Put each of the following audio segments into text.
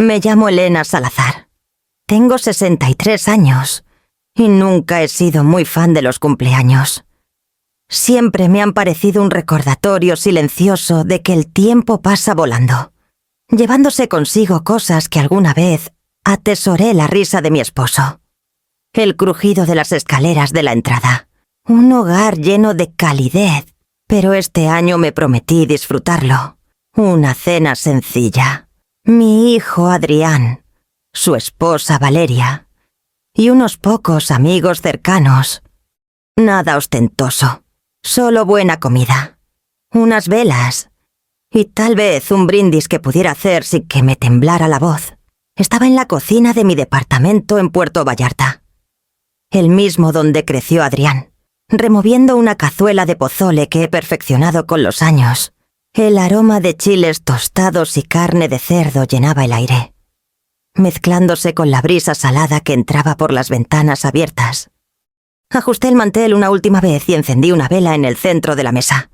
Me llamo Elena Salazar. Tengo 63 años y nunca he sido muy fan de los cumpleaños. Siempre me han parecido un recordatorio silencioso de que el tiempo pasa volando, llevándose consigo cosas que alguna vez atesoré la risa de mi esposo, el crujido de las escaleras de la entrada, un hogar lleno de calidez, pero este año me prometí disfrutarlo. Una cena sencilla, mi hijo Adrián, su esposa Valeria y unos pocos amigos cercanos. Nada ostentoso, solo buena comida, unas velas y tal vez un brindis que pudiera hacer sin que me temblara la voz. Estaba en la cocina de mi departamento en Puerto Vallarta, el mismo donde creció Adrián, removiendo una cazuela de pozole que he perfeccionado con los años. El aroma de chiles tostados y carne de cerdo llenaba el aire, mezclándose con la brisa salada que entraba por las ventanas abiertas. Ajusté el mantel una última vez y encendí una vela en el centro de la mesa,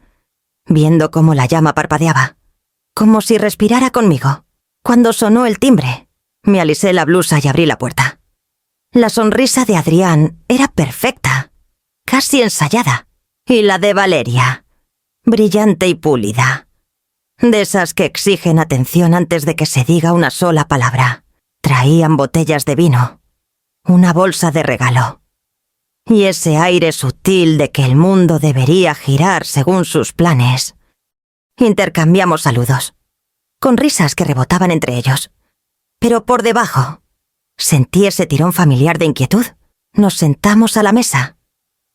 viendo cómo la llama parpadeaba, como si respirara conmigo. Cuando sonó el timbre, me alisé la blusa y abrí la puerta. La sonrisa de Adrián era perfecta, casi ensayada, y la de Valeria, brillante y pulida, de esas que exigen atención antes de que se diga una sola palabra. Traían botellas de vino, una bolsa de regalo, y ese aire sutil de que el mundo debería girar según sus planes. Intercambiamos saludos, con risas que rebotaban entre ellos, pero por debajo sentí ese tirón familiar de inquietud. Nos sentamos a la mesa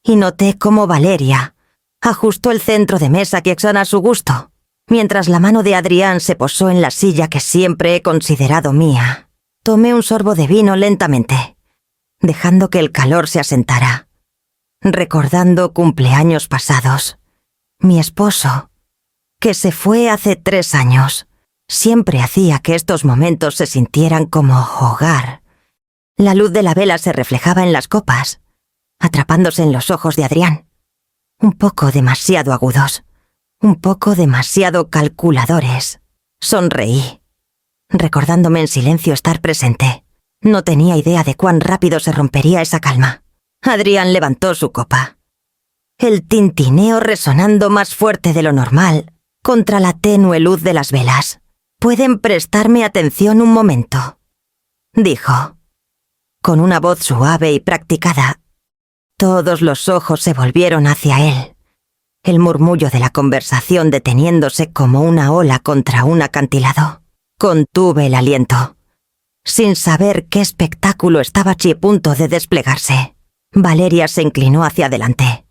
y noté cómo Valeria ajustó el centro de mesa que a su gusto, mientras la mano de Adrián se posó en la silla que siempre he considerado mía. Tomé un sorbo de vino lentamente, dejando que el calor se asentara, recordando cumpleaños pasados. Mi esposo, que se fue hace 3 años, siempre hacía que estos momentos se sintieran como hogar. La luz de la vela se reflejaba en las copas, atrapándose en los ojos de Adrián, un poco demasiado agudos, un poco demasiado calculadores. Sonreí, recordándome en silencio estar presente. No tenía idea de cuán rápido se rompería esa calma. Adrián levantó su copa, el tintineo resonando más fuerte de lo normal contra la tenue luz de las velas. «¿Pueden prestarme atención un momento?», dijo, con una voz suave y practicada. Todos los ojos se volvieron hacia él, el murmullo de la conversación deteniéndose como una ola contra un acantilado. Contuve el aliento, sin saber qué espectáculo estaba a punto de desplegarse. Valeria se inclinó hacia adelante,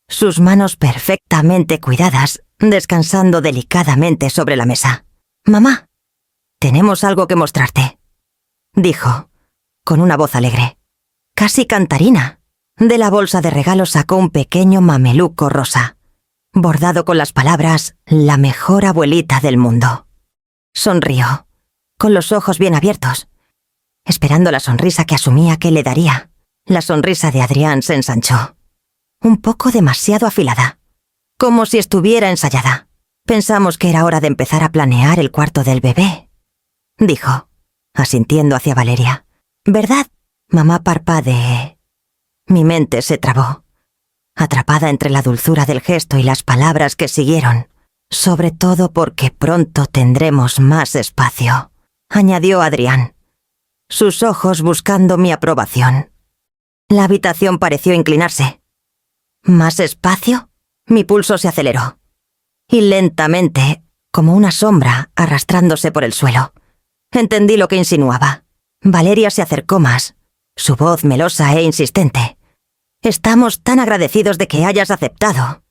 sus manos perfectamente cuidadas, descansando delicadamente sobre la mesa. «Mamá, tenemos algo que mostrarte», dijo, con una voz alegre, casi cantarina. De la bolsa de regalo sacó un pequeño mameluco rosa, bordado con las palabras «La mejor abuelita del mundo». Sonrió, con los ojos bien abiertos, esperando la sonrisa que asumía que le daría. La sonrisa de Adrián se ensanchó, un poco demasiado afilada, como si estuviera ensayada. «Pensamos que era hora de empezar a planear el cuarto del bebé», dijo, asintiendo hacia Valeria. «¿Verdad?» Mamá parpadeé. Mi mente se trabó, atrapada entre la dulzura del gesto y las palabras que siguieron. «Sobre todo porque pronto tendremos más espacio», añadió Adrián, sus ojos buscando mi aprobación. La habitación pareció inclinarse. «¿Más espacio?» Mi pulso se aceleró, y lentamente, como una sombra arrastrándose por el suelo, entendí lo que insinuaba. Valeria se acercó más, su voz melosa e insistente. «Estamos tan agradecidos de que hayas aceptado».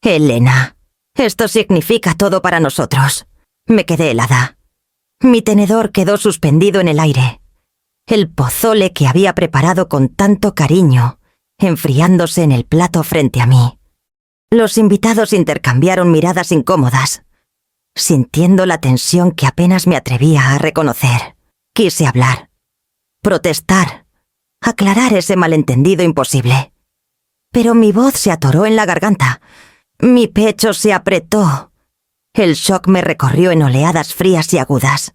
«Elena, esto significa todo para nosotros». Me quedé helada. Mi tenedor quedó suspendido en el aire, el pozole que había preparado con tanto cariño, enfriándose en el plato frente a mí. Los invitados intercambiaron miradas incómodas, sintiendo la tensión que apenas me atrevía a reconocer. Quise hablar, protestar, aclarar ese malentendido imposible. Pero mi voz se atoró en la garganta, mi pecho se apretó. El shock me recorrió en oleadas frías y agudas.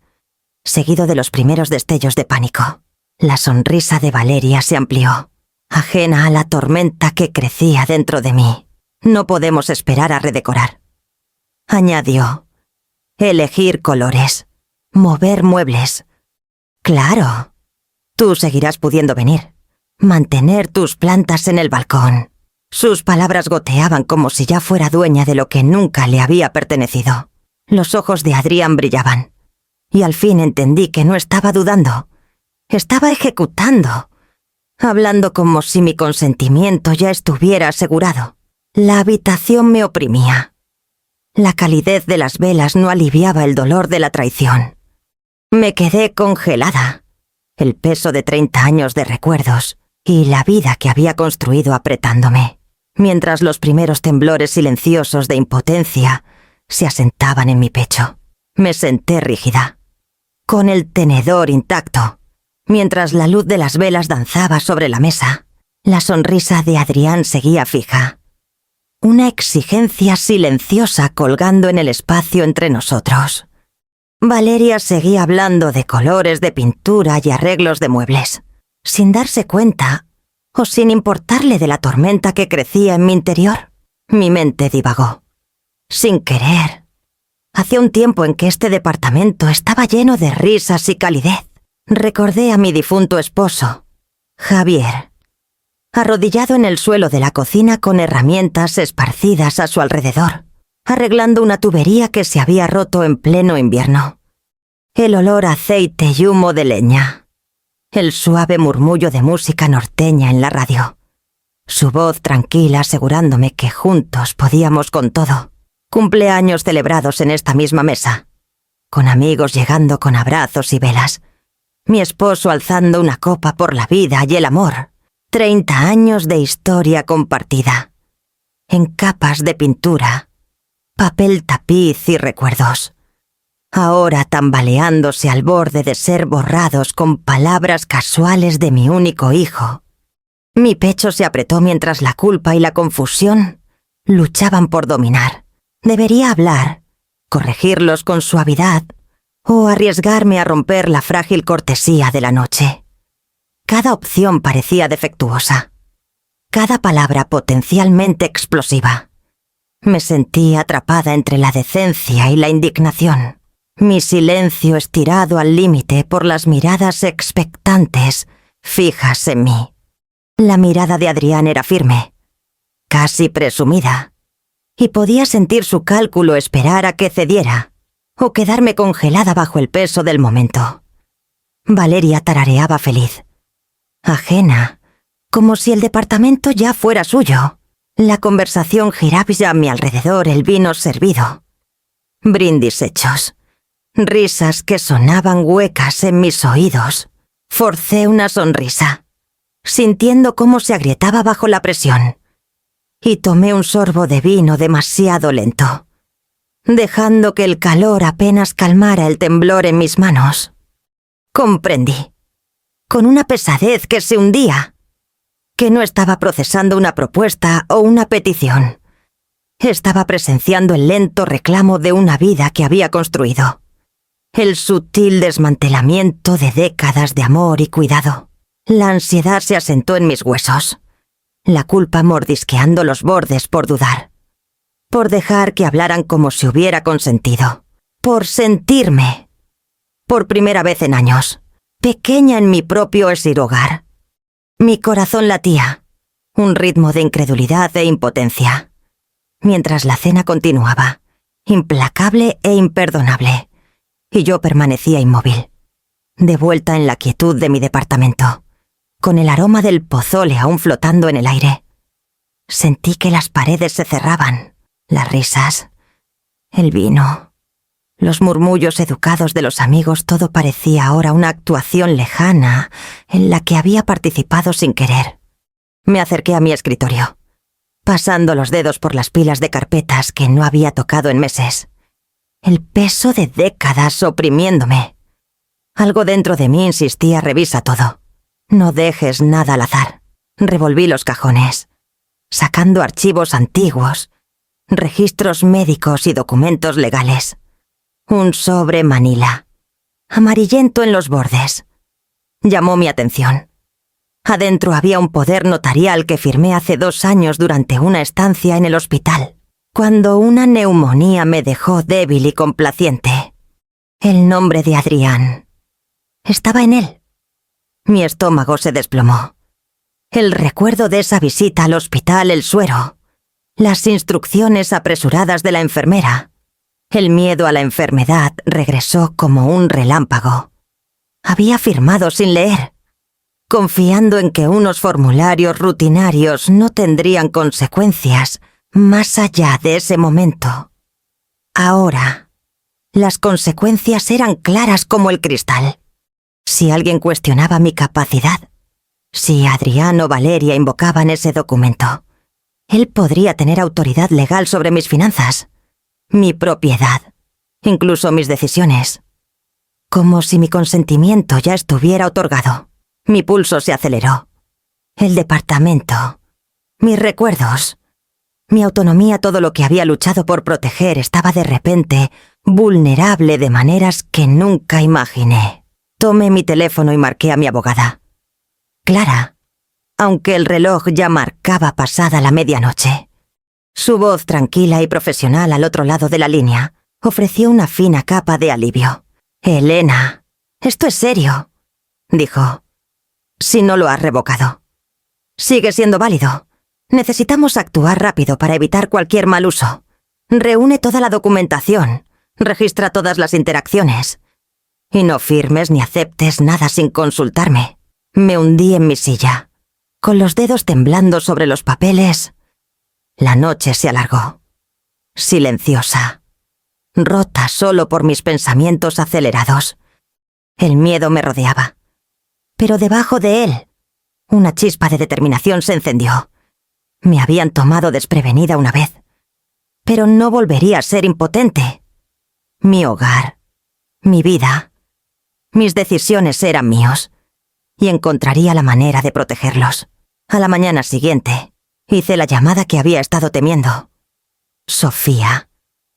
seguido de los primeros destellos de pánico. La sonrisa de Valeria se amplió, ajena a la tormenta que crecía dentro de mí. No podemos esperar a redecorar. Añadió, elegir colores, mover muebles. Claro, tú seguirás pudiendo venir, mantener tus plantas en el balcón. Sus palabras goteaban como si ya fuera dueña de lo que nunca le había pertenecido. Los ojos de Adrián brillaban, y al fin entendí que no estaba dudando. Estaba ejecutando, hablando como si mi consentimiento ya estuviera asegurado. La habitación me oprimía. La calidez de las velas no aliviaba el dolor de la traición. Me quedé congelada. El peso de 30 años de recuerdos y la vida que había construido apretándome, mientras los primeros temblores silenciosos de impotencia se asentaban en mi pecho. Me senté rígida, con el tenedor intacto, mientras la luz de las velas danzaba sobre la mesa. La sonrisa de Adrián seguía fija. Una exigencia silenciosa colgando en el espacio entre nosotros. Valeria seguía hablando de colores de pintura y arreglos de muebles, sin darse cuenta o sin importarle de la tormenta que crecía en mi interior. Mi mente divagó. Sin querer. Hacía un tiempo en que este departamento estaba lleno de risas y calidez. Recordé a mi difunto esposo, Javier, arrodillado en el suelo de la cocina con herramientas esparcidas a su alrededor, arreglando una tubería que se había roto en pleno invierno. El olor a aceite y humo de leña. El suave murmullo de música norteña en la radio. Su voz tranquila asegurándome que juntos podíamos con todo. Cumpleaños celebrados en esta misma mesa, con amigos llegando con abrazos y velas. Mi esposo alzando una copa por la vida y el amor. 30 años de historia compartida. En capas de pintura, papel tapiz y recuerdos. Ahora tambaleándose al borde de ser borrados con palabras casuales de mi único hijo. Mi pecho se apretó mientras la culpa y la confusión luchaban por dominar. Debería hablar, corregirlos con suavidad o arriesgarme a romper la frágil cortesía de la noche. Cada opción parecía defectuosa. Cada palabra potencialmente explosiva. Me sentí atrapada entre la decencia y la indignación. Mi silencio estirado al límite por las miradas expectantes fijas en mí. La mirada de Adrián era firme, casi presumida, y podía sentir su cálculo esperar a que cediera o quedarme congelada bajo el peso del momento. Valeria tarareaba feliz, ajena, como si el departamento ya fuera suyo. La conversación giraba a mi alrededor, el vino servido. Brindis hechos. Risas que sonaban huecas en mis oídos. Forcé una sonrisa, sintiendo cómo se agrietaba bajo la presión, y tomé un sorbo de vino demasiado lento, dejando que el calor apenas calmara el temblor en mis manos. Comprendí, con una pesadez que se hundía, que no estaba procesando una propuesta o una petición. Estaba presenciando el lento reclamo de una vida que había construido. El sutil desmantelamiento de décadas de amor y cuidado. La ansiedad se asentó en mis huesos. La culpa mordisqueando los bordes por dudar. Por dejar que hablaran como si hubiera consentido. Por sentirme, por primera vez en años, pequeña en mi propio hogar. Mi corazón latía, un ritmo de incredulidad e impotencia. Mientras la cena continuaba, implacable e imperdonable. Y yo permanecía inmóvil, de vuelta en la quietud de mi departamento, con el aroma del pozole aún flotando en el aire. Sentí que las paredes se cerraban, las risas, el vino, los murmullos educados de los amigos, todo parecía ahora una actuación lejana en la que había participado sin querer. Me acerqué a mi escritorio, pasando los dedos por las pilas de carpetas que no había tocado en meses. El peso de décadas oprimiéndome. Algo dentro de mí insistía: revisa todo. No dejes nada al azar. Revolví los cajones, sacando archivos antiguos, registros médicos y documentos legales. Un sobre manila. amarillento en los bordes. Llamó mi atención. Adentro había un poder notarial que firmé hace 2 años durante una estancia en el hospital, cuando una neumonía me dejó débil y complaciente. El nombre de Adrián estaba en él. Mi estómago se desplomó. El recuerdo de esa visita al hospital, el suero, las instrucciones apresuradas de la enfermera, el miedo a la enfermedad regresó como un relámpago. Había firmado sin leer, confiando en que unos formularios rutinarios no tendrían consecuencias más allá de ese momento. Ahora, las consecuencias eran claras como el cristal. Si alguien cuestionaba mi capacidad, si Adrián o Valeria invocaban ese documento, él podría tener autoridad legal sobre mis finanzas, mi propiedad, incluso mis decisiones. Como si mi consentimiento ya estuviera otorgado. Mi pulso se aceleró. El departamento, mis recuerdos, mi autonomía, todo lo que había luchado por proteger, estaba de repente vulnerable de maneras que nunca imaginé. Tomé mi teléfono y marqué a mi abogada. Clara, aunque el reloj ya marcaba pasada la medianoche. Su voz tranquila y profesional al otro lado de la línea ofreció una fina capa de alivio. «Elena, esto es serio», dijo. «Si no lo has revocado. Sigue siendo válido. Necesitamos actuar rápido para evitar cualquier mal uso. Reúne toda la documentación, registra todas las interacciones. Y no firmes ni aceptes nada sin consultarme». Me hundí en mi silla, con los dedos temblando sobre los papeles. La noche se alargó, silenciosa, rota solo por mis pensamientos acelerados. El miedo me rodeaba, pero debajo de él, una chispa de determinación se encendió. Me habían tomado desprevenida una vez, pero no volvería a ser impotente. Mi hogar, mi vida, mis decisiones eran míos, y encontraría la manera de protegerlos. A la mañana siguiente, hice la llamada que había estado temiendo. Sofía,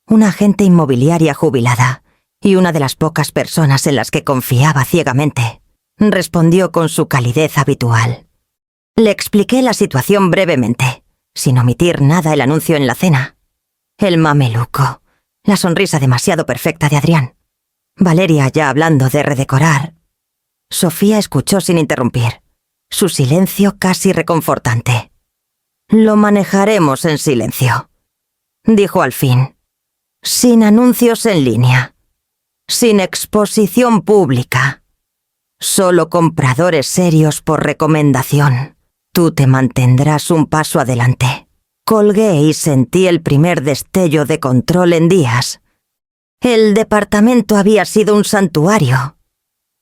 una agente inmobiliaria jubilada y una de las pocas personas en las que confiaba ciegamente, respondió con su calidez habitual. Le expliqué la situación brevemente, sin omitir nada el anuncio en la cena. El mameluco, la sonrisa demasiado perfecta de Adrián. Valeria ya hablando de redecorar. Sofía escuchó sin interrumpir, su silencio casi reconfortante. «Lo manejaremos en silencio», dijo al fin. «Sin anuncios en línea, sin exposición pública, solo compradores serios por recomendación. Tú te mantendrás un paso adelante». Colgué y sentí el primer destello de control en días. El departamento había sido un santuario,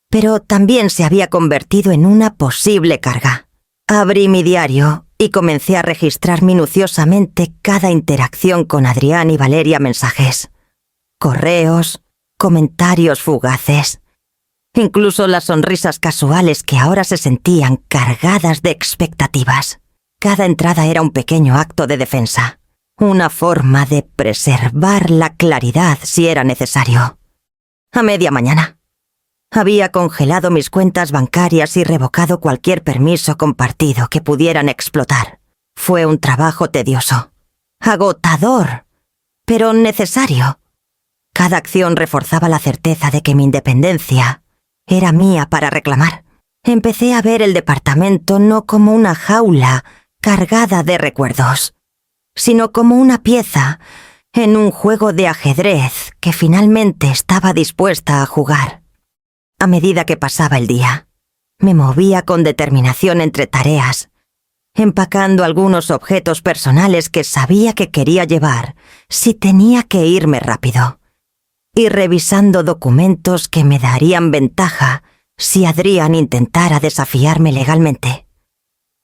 pero también se había convertido en una posible carga. Abrí mi diario y comencé a registrar minuciosamente cada interacción con Adrián y Valeria, mensajes, correos, comentarios fugaces, incluso las sonrisas casuales que ahora se sentían cargadas de expectativas. Cada entrada era un pequeño acto de defensa, una forma de preservar la claridad si era necesario. A media mañana, había congelado mis cuentas bancarias y revocado cualquier permiso compartido que pudieran explotar. Fue un trabajo tedioso, agotador, pero necesario. Cada acción reforzaba la certeza de que mi independencia era mía para reclamar. Empecé a ver el departamento no como una jaula cargada de recuerdos, sino como una pieza en un juego de ajedrez que finalmente estaba dispuesta a jugar. A medida que pasaba el día, me movía con determinación entre tareas, empacando algunos objetos personales que sabía que quería llevar si tenía que irme rápido, y revisando documentos que me darían ventaja si Adrián intentara desafiarme legalmente.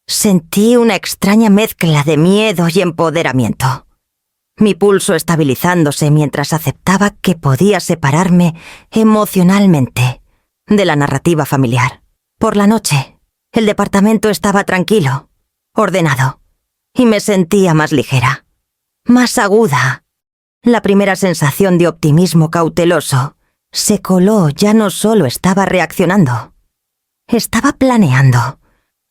Sentí una extraña mezcla de miedo y empoderamiento. Mi pulso estabilizándose mientras aceptaba que podía separarme emocionalmente de la narrativa familiar. Por la noche, el departamento estaba tranquilo, ordenado, y me sentía más ligera, más aguda. La primera sensación de optimismo cauteloso se coló ya no solo estaba reaccionando. Estaba planeando,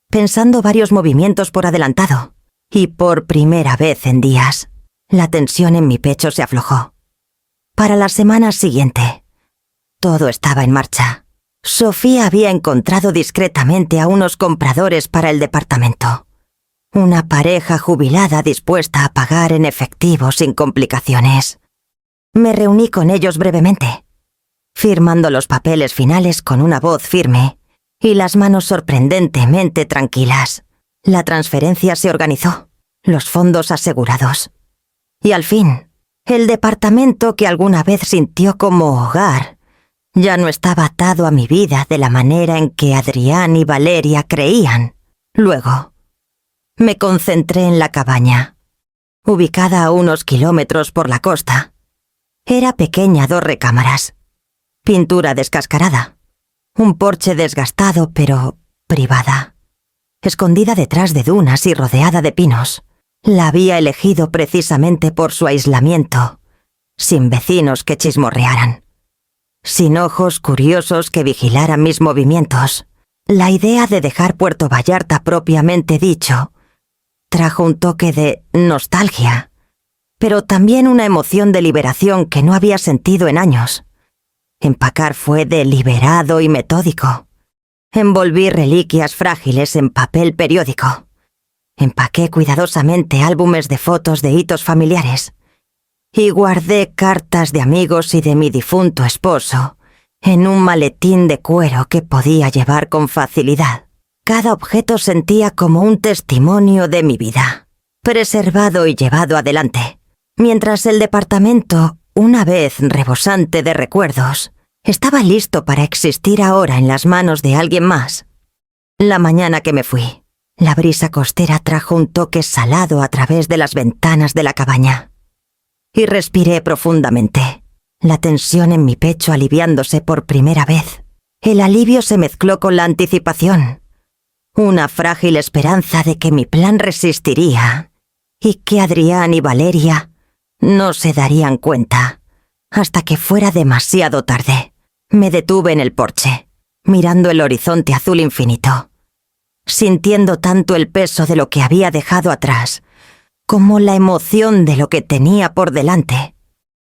pensando varios movimientos por adelantado, y por primera vez en días, la tensión en mi pecho se aflojó. Para la semana siguiente, todo estaba en marcha. Sofía había encontrado discretamente a unos compradores para el departamento. Una pareja jubilada dispuesta a pagar en efectivo sin complicaciones. Me reuní con ellos brevemente, firmando los papeles finales con una voz firme y las manos sorprendentemente tranquilas. La transferencia se organizó, los fondos asegurados. Y al fin, el departamento que alguna vez sintió como hogar ya no estaba atado a mi vida de la manera en que Adrián y Valeria creían. Luego, me concentré en la cabaña, ubicada a unos kilómetros por la costa. Era pequeña, 2 recámaras, pintura descascarada, un porche desgastado pero privada, escondida detrás de dunas y rodeada de pinos. La había elegido precisamente por su aislamiento, sin vecinos que chismorrearan, sin ojos curiosos que vigilaran mis movimientos. La idea de dejar Puerto Vallarta propiamente dicho trajo un toque de nostalgia, pero también una emoción de liberación que no había sentido en años. Empacar fue deliberado y metódico. Envolví reliquias frágiles en papel periódico. Empaqué cuidadosamente álbumes de fotos de hitos familiares y guardé cartas de amigos y de mi difunto esposo en un maletín de cuero que podía llevar con facilidad. Cada objeto sentía como un testimonio de mi vida, preservado y llevado adelante, mientras el departamento, una vez rebosante de recuerdos, estaba listo para existir ahora en las manos de alguien más. La mañana que me fui, la brisa costera trajo un toque salado a través de las ventanas de la cabaña. Y respiré profundamente, la tensión en mi pecho aliviándose por primera vez. El alivio se mezcló con la anticipación, una frágil esperanza de que mi plan resistiría y que Adrián y Valeria no se darían cuenta hasta que fuera demasiado tarde. Me detuve en el porche, mirando el horizonte azul infinito, sintiendo tanto el peso de lo que había dejado atrás como la emoción de lo que tenía por delante.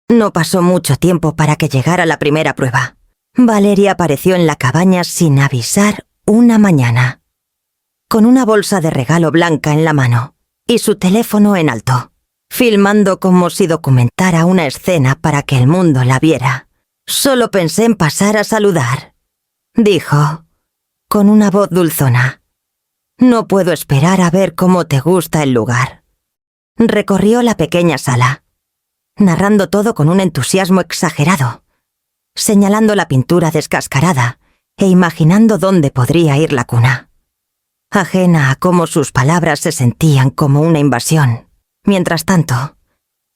No pasó mucho tiempo para que llegara la primera prueba. Valeria apareció en la cabaña sin avisar una mañana, con una bolsa de regalo blanca en la mano y su teléfono en alto, filmando como si documentara una escena para que el mundo la viera. «Solo pensé en pasar a saludar», dijo, con una voz dulzona. «No puedo esperar a ver cómo te gusta el lugar». Recorrió la pequeña sala, narrando todo con un entusiasmo exagerado, señalando la pintura descascarada e imaginando dónde podría ir la cuna. Ajena a cómo sus palabras se sentían como una invasión. Mientras tanto,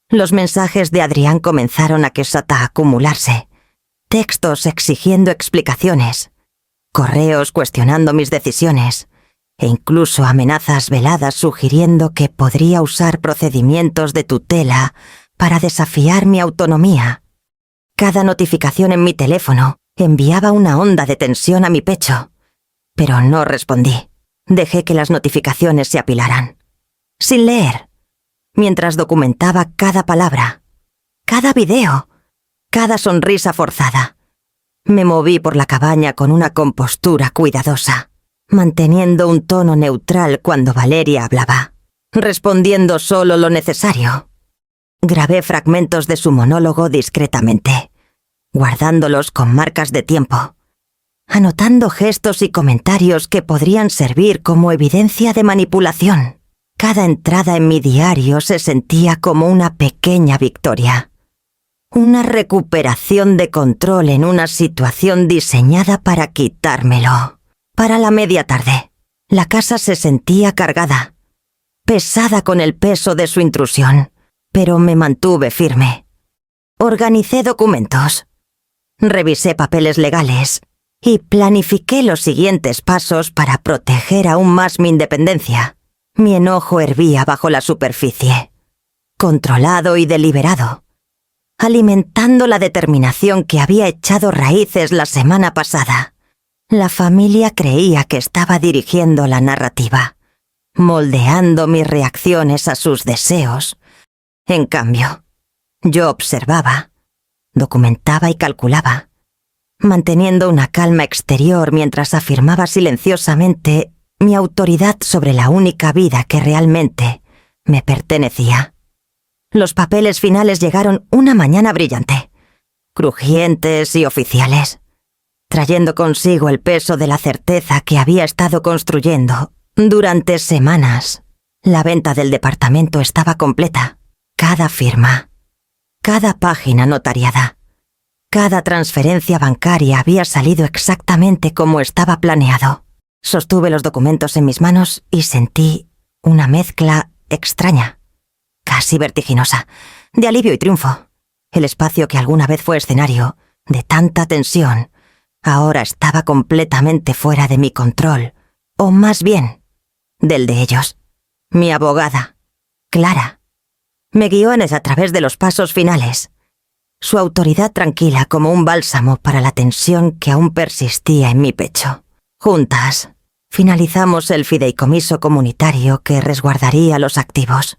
los mensajes de Adrián comenzaron a acumularse. Textos exigiendo explicaciones, correos cuestionando mis decisiones, e incluso amenazas veladas sugiriendo que podría usar procedimientos de tutela para desafiar mi autonomía. Cada notificación en mi teléfono enviaba una onda de tensión a mi pecho, pero no respondí. Dejé que las notificaciones se apilaran, sin leer, mientras documentaba cada palabra, cada video, cada sonrisa forzada. Me moví por la cabaña con una compostura cuidadosa, manteniendo un tono neutral cuando Valeria hablaba, respondiendo solo lo necesario. Grabé fragmentos de su monólogo discretamente, guardándolos con marcas de tiempo, anotando gestos y comentarios que podrían servir como evidencia de manipulación. Cada entrada en mi diario se sentía como una pequeña victoria, una recuperación de control en una situación diseñada para quitármelo. Para la media tarde, la casa se sentía cargada, pesada con el peso de su intrusión, pero me mantuve firme. Organicé documentos, revisé papeles legales y planifiqué los siguientes pasos para proteger aún más mi independencia. Mi enojo hervía bajo la superficie, controlado y deliberado. alimentando la determinación que había echado raíces la semana pasada. La familia creía que estaba dirigiendo la narrativa, moldeando mis reacciones a sus deseos. En cambio, yo observaba, documentaba y calculaba, manteniendo una calma exterior mientras afirmaba silenciosamente mi autoridad sobre la única vida que realmente me pertenecía. Los papeles finales llegaron una mañana brillante, crujientes y oficiales, trayendo consigo el peso de la certeza que había estado construyendo durante semanas. La venta del departamento estaba completa. Cada firma, cada página notariada, cada transferencia bancaria había salido exactamente como estaba planeado. Sostuve los documentos en mis manos y sentí una mezcla extraña, casi vertiginosa, de alivio y triunfo. El espacio que alguna vez fue escenario de tanta tensión ahora estaba completamente fuera de mi control, o más bien, del de ellos. Mi abogada, Clara, me guió a través de los pasos finales, su autoridad tranquila como un bálsamo para la tensión que aún persistía en mi pecho. Juntas, finalizamos el fideicomiso comunitario que resguardaría los activos.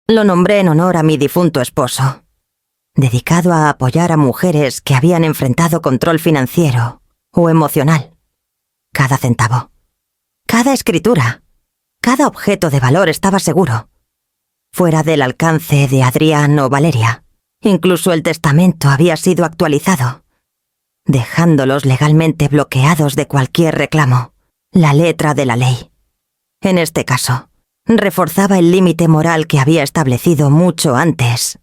Lo nombré en honor a mi difunto esposo, dedicado a apoyar a mujeres que habían enfrentado control financiero o emocional. Cada centavo, cada escritura, cada objeto de valor estaba seguro, fuera del alcance de Adrián o Valeria. Incluso el testamento había sido actualizado, dejándolos legalmente bloqueados de cualquier reclamo. La letra de la ley, en este caso, reforzaba el límite moral que había establecido mucho antes.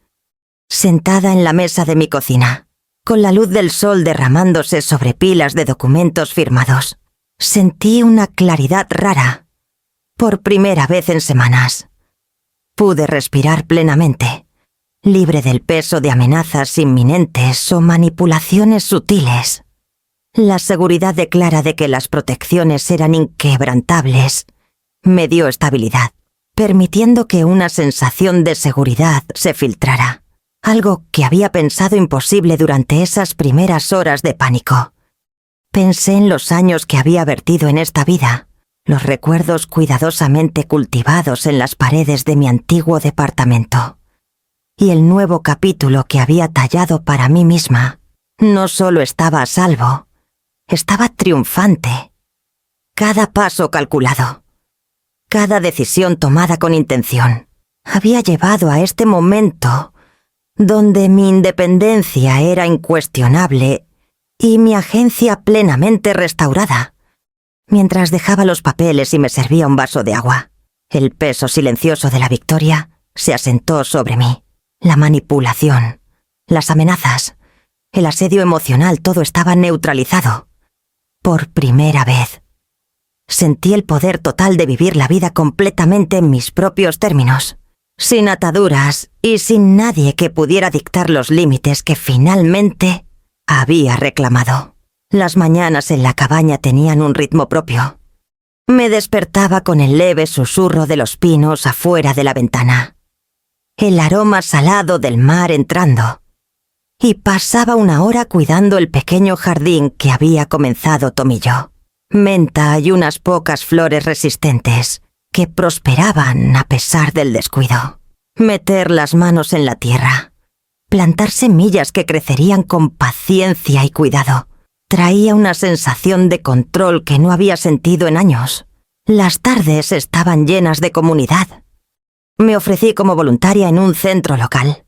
Sentada en la mesa de mi cocina, con la luz del sol derramándose sobre pilas de documentos firmados, sentí una claridad rara. Por primera vez en semanas, pude respirar plenamente, libre del peso de amenazas inminentes o manipulaciones sutiles. La seguridad de Clara de que las protecciones eran inquebrantables me dio estabilidad, permitiendo que una sensación de seguridad se filtrara, algo que había pensado imposible durante esas primeras horas de pánico. Pensé en los años que había vertido en esta vida, los recuerdos cuidadosamente cultivados en las paredes de mi antiguo departamento, y el nuevo capítulo que había tallado para mí misma. No solo estaba a salvo, estaba triunfante. Cada paso calculado, cada decisión tomada con intención, había llevado a este momento donde mi independencia era incuestionable y mi agencia plenamente restaurada. Mientras dejaba los papeles y me servía un vaso de agua, el peso silencioso de la victoria se asentó sobre mí. La manipulación, las amenazas, el asedio emocional, todo estaba neutralizado. Por primera vez, sentí el poder total de vivir la vida completamente en mis propios términos, sin ataduras y sin nadie que pudiera dictar los límites que finalmente había reclamado. Las mañanas en la cabaña tenían un ritmo propio. Me despertaba con el leve susurro de los pinos afuera de la ventana, el aroma salado del mar entrando, y pasaba una hora cuidando el pequeño jardín que había comenzado Tomillo. Menta y unas pocas flores resistentes que prosperaban a pesar del descuido. Meter las manos en la tierra, plantar semillas que crecerían con paciencia y cuidado, traía una sensación de control que no había sentido en años. Las tardes estaban llenas de comunidad. Me ofrecí como voluntaria en un centro local,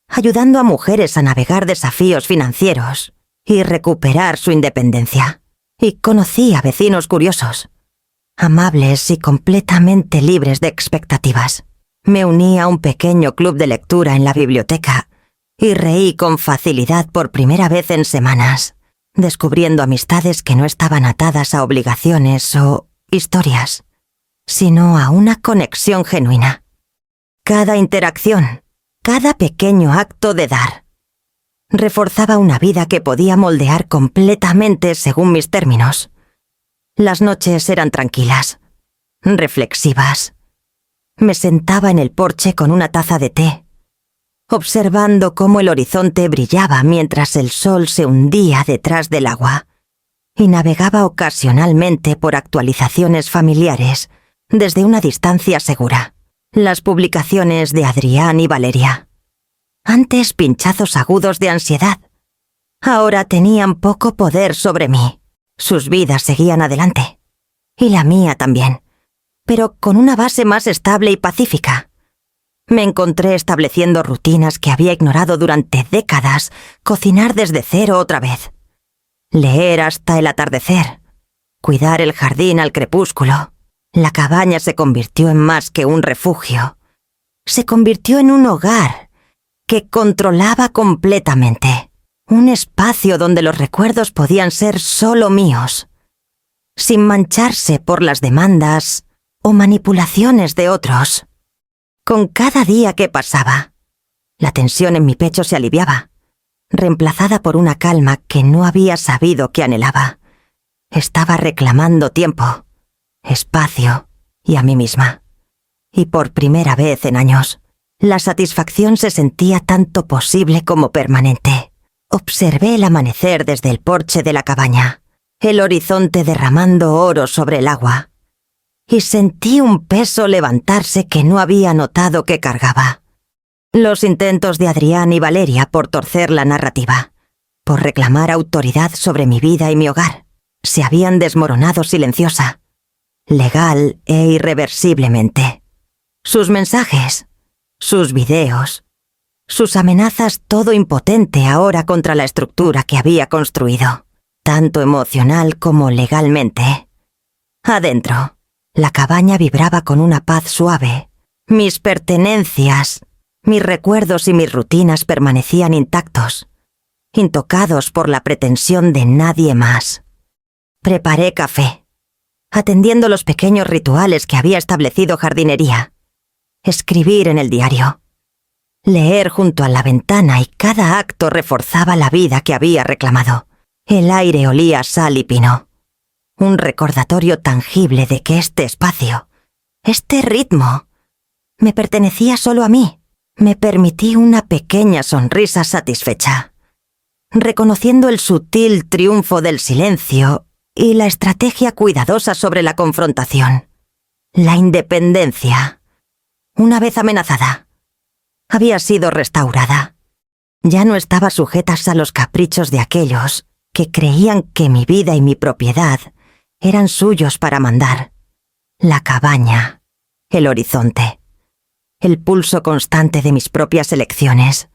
ayudando a mujeres a navegar desafíos financieros y recuperar su independencia. Y conocí a vecinos curiosos, amables y completamente libres de expectativas. Me uní a un pequeño club de lectura en la biblioteca y reí con facilidad por primera vez en semanas, descubriendo amistades que no estaban atadas a obligaciones o historias, sino a una conexión genuina. Cada interacción, cada pequeño acto de dar, reforzaba una vida que podía moldear completamente según mis términos. Las noches eran tranquilas, reflexivas. Me sentaba en el porche con una taza de té, observando cómo el horizonte brillaba mientras el sol se hundía detrás del agua, y navegaba ocasionalmente por actualizaciones familiares desde una distancia segura. Las publicaciones de Adrián y Valeria. Antes pinchazos agudos de ansiedad. Ahora tenían poco poder sobre mí. Sus vidas seguían adelante. Y la mía también, pero con una base más estable y pacífica. Me encontré estableciendo rutinas que había ignorado durante décadas, cocinar desde cero otra vez, leer hasta el atardecer, cuidar el jardín al crepúsculo. La cabaña se convirtió en más que un refugio. Se convirtió en un hogar que controlaba completamente. Un espacio donde los recuerdos podían ser solo míos, sin mancharse por las demandas o manipulaciones de otros. Con cada día que pasaba, la tensión en mi pecho se aliviaba, reemplazada por una calma que no había sabido que anhelaba. Estaba reclamando tiempo, espacio y a mí misma. Y por primera vez en años, la satisfacción se sentía tanto posible como permanente. Observé el amanecer desde el porche de la cabaña, el horizonte derramando oro sobre el agua, y sentí un peso levantarse que no había notado que cargaba. Los intentos de Adrián y Valeria por torcer la narrativa, por reclamar autoridad sobre mi vida y mi hogar, se habían desmoronado silenciosa, legal e irreversiblemente. Sus mensajes, sus videos, sus amenazas, todo impotente ahora contra la estructura que había construido, tanto emocional como legalmente. Adentro, la cabaña vibraba con una paz suave. Mis pertenencias, mis recuerdos y mis rutinas permanecían intactos, intocados por la pretensión de nadie más. Preparé café, atendiendo los pequeños rituales que había establecido jardinería. Escribir en el diario. Leer junto a la ventana, y cada acto reforzaba la vida que había reclamado. El aire olía a sal y pino. Un recordatorio tangible de que este espacio, este ritmo, me pertenecía solo a mí. Me permití una pequeña sonrisa satisfecha, reconociendo el sutil triunfo del silencio y la estrategia cuidadosa sobre la confrontación. La independencia, una vez amenazada, había sido restaurada. Ya no estaba sujeta a los caprichos de aquellos que creían que mi vida y mi propiedad eran suyos para mandar. La cabaña, el horizonte, el pulso constante de mis propias elecciones,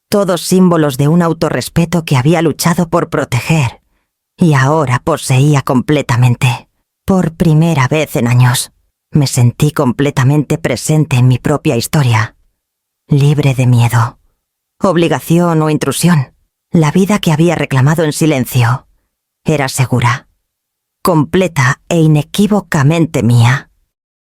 todos símbolos de un autorrespeto que había luchado por proteger y ahora poseía completamente. Por primera vez en años, me sentí completamente presente en mi propia historia, libre de miedo, obligación o intrusión. La vida que había reclamado en silencio era segura, completa e inequívocamente mía.